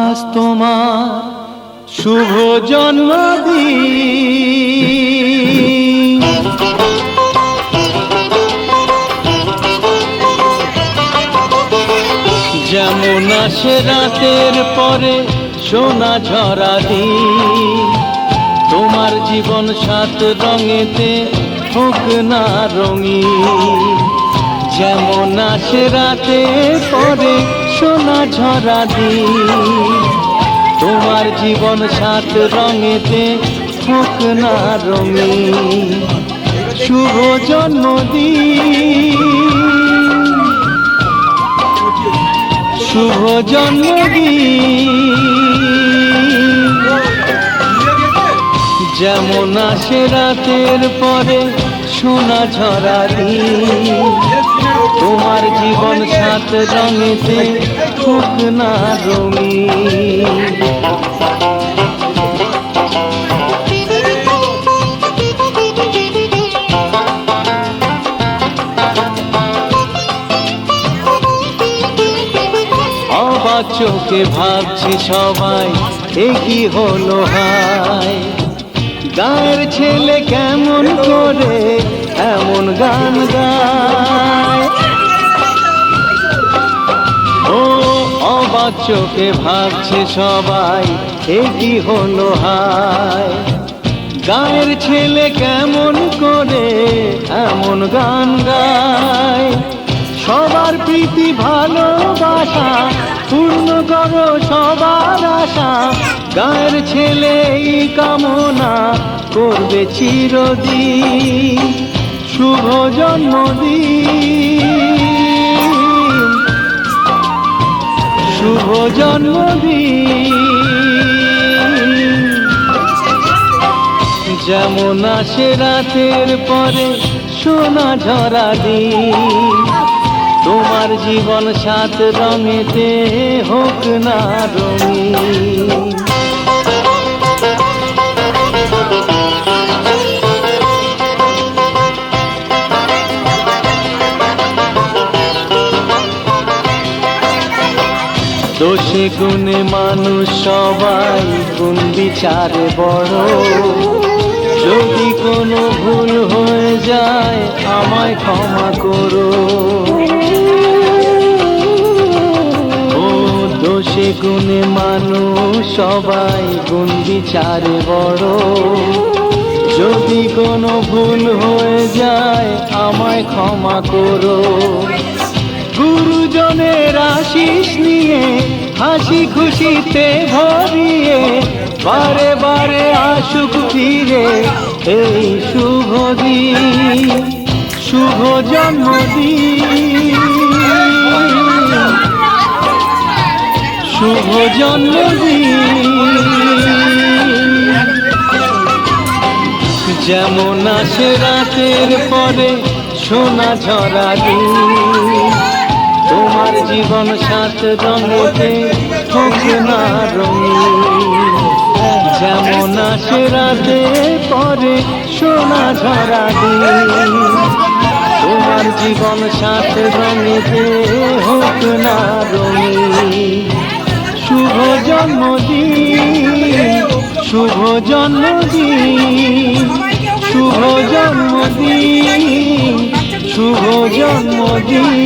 আজ তোমার শুভ জন্মদিন। যেমন আসে রাতের পরে সোনা ঝরা দিন, তোমার জীবন সাত রঙেতে হোক না রঙিন। যেমন আসে রাতের পরে সোনা ঝরা দিন, তোমার জীবন সাত রঙেতে হোক না রঙিন। শুভ জন্মদিন, শুভ জন্মদিন। যেমন আসে রাতের পরে সোনা ঝরা দিন, তোমার জীবন সাত রঙেতে হোক না রঙিন। অবাক চোখে ভাবছে সবাই এ কি হলো হায়, গায়ের ছেলে কেমন করে এমন গান গায়। ও অবাক চোখে ভাবছে সবাই এ কি হলো হায়, গায়ের ছেলে কেমন করে এমন গান গায়। সবার প্রীতি ভালোবাসা পূর্ণ করো সবার আশা, গায়ের ছেলে এই কামনা করবে চিরদিন। শুভ জন্মদিন, শুভ জন্মদিন। যেমন আসে রাতের পরে সোনা ঝরা দিন, তোমার জীবন সাত রঙেতে হোক না রঙিন। দোষে গুণে মানুষ সবাই, গুণ বিচারে বড়। যদি কোনো ভুল হয়ে যায় আমায় ক্ষমা করো। দোষে গুণে মানুষ সবাই, গুণ বিচারে বড়। যদি কোনো ভুল হয়ে যায় আমায় ক্ষমা করো। গুরুজনের আশিস নিয়ে হাসি খুশিতে ভরিয়ে, বারে বারে আসুক ফিরে এই শুভ দিন। শুভ জন্মদিন, শুভ জন্মদিন। যেমন আসে রাতের পরে সোনা ঝরা দিন, তোমার জীবন সাত রঙেতে হোক না রঙিন। যেমন আসে রাতের পরে সোনা ঝরা দিন, তোমার জীবন সাত রঙেতে হোক না রঙিন। শুভ জন্মদিন, শুভ জন্মদিন, শুভ জন্মদিন, শুভ জন্মদিন,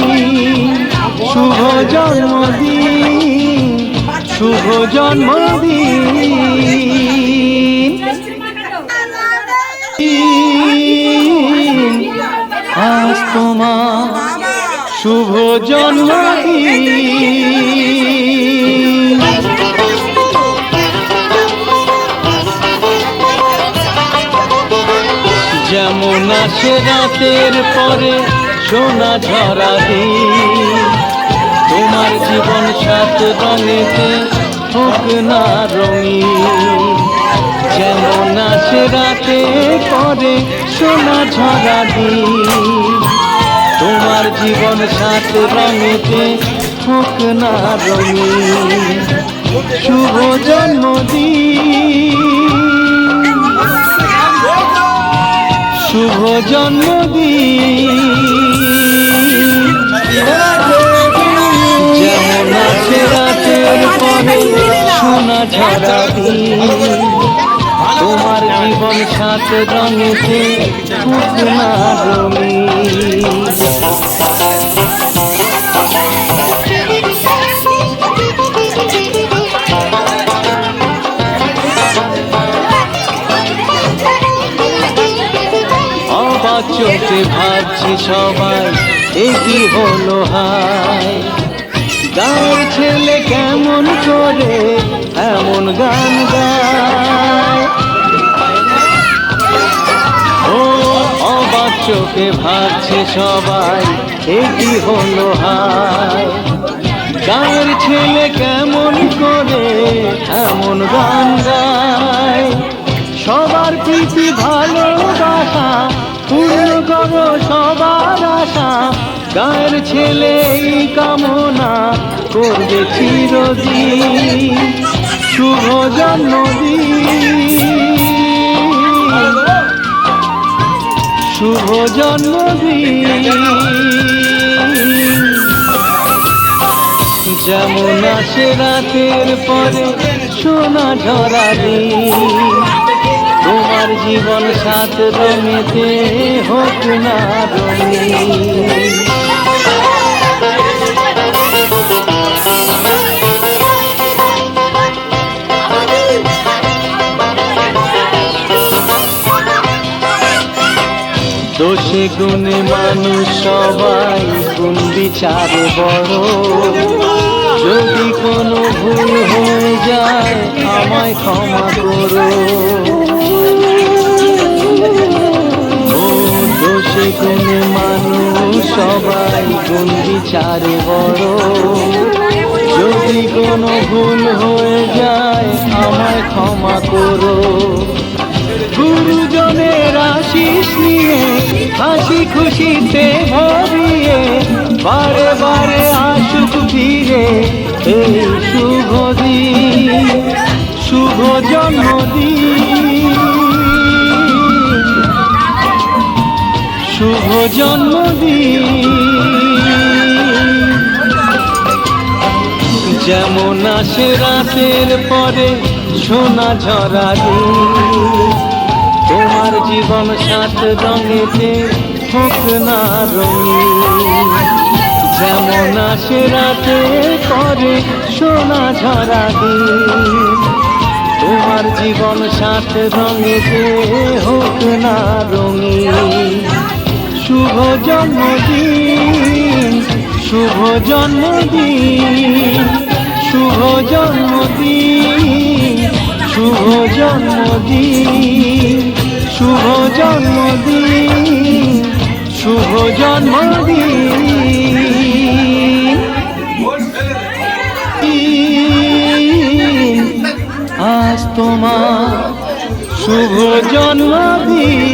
শুভ জন্মদিন, শুভ জন্মদিন। আজ তোমার শুভ জন্মদিন। যেমন আসে রাতের পরে সোনা ঝরা দিন, তোমার জীবন সাত রঙেতে হোক না রঙিন। যেমন আসে রাতের পরে সোনা ঝরা দিন, তোমার জীবন সাত রঙেতে হোক না রঙিন। শুভ জন্মদিন, শুভ জন্মদিন। যেমন আছে রাতের পরে ঝরা দিন, তোমার জীবন সাত রঙেতে হোক না রঙিন। অবাক চোখে ভাবছে সবাই, এ কি হলো হায়, গাঁয়ের ছেলে কেমন করে এমন গান গায়। ও অবাক চোখে ভাবছে সবাই, এ কি হলো হায়, গাঁয়ের ছেলে কেমন করে এমন গান গায়। সবার প্রীতি ভালোবাসা পূর্ণ করো সবার আশা, গাঁয়ের ছেলে এই কামনা করবে চিরদিন। শুভ জন্মদিন, শুভ জন্মদিন। যেমন আসে রাতের পরে সোনা ঝরা দিন, তোমার জীবন সাত রঙেতে হোক না রঙিন। দোষে গুণে মানুষ সবাই, কোন বিচারে বড়, যদি কোনো ভুল হয়ে যায় আমায় ক্ষমা করো। ও দোষে গুণে মানুষ সবাই, কোন বিচারে বড়, যদি কোনো ভুল হয়ে যায় আমায় ক্ষমা করো। গুরুজনের আশিস নিয়ে হাসি খুশিতে ভরিয়ে, বারে বারে আসুক ফিরে এই শুভ দিন। শুভ জন্মদিন, শুভ জন্মদিন। যেমন আসে রাতের পরে সোনা ঝরা দিন, তোমার জীবন সাত রঙেতে হোক না রঙিন। যেমন আসে রাতের পরে সোনা ঝরা দিন, তোমার জীবন সাত রঙেতে হোক না রঙিন। শুভ জন্মদিন, শুভ জন্মদিন, শুভ জন্মদিন, শুভ জন্মদিন, শুভ জন্মদিন, শুভ জন্মদিন। আজ তোমার শুভ জন্মদিন।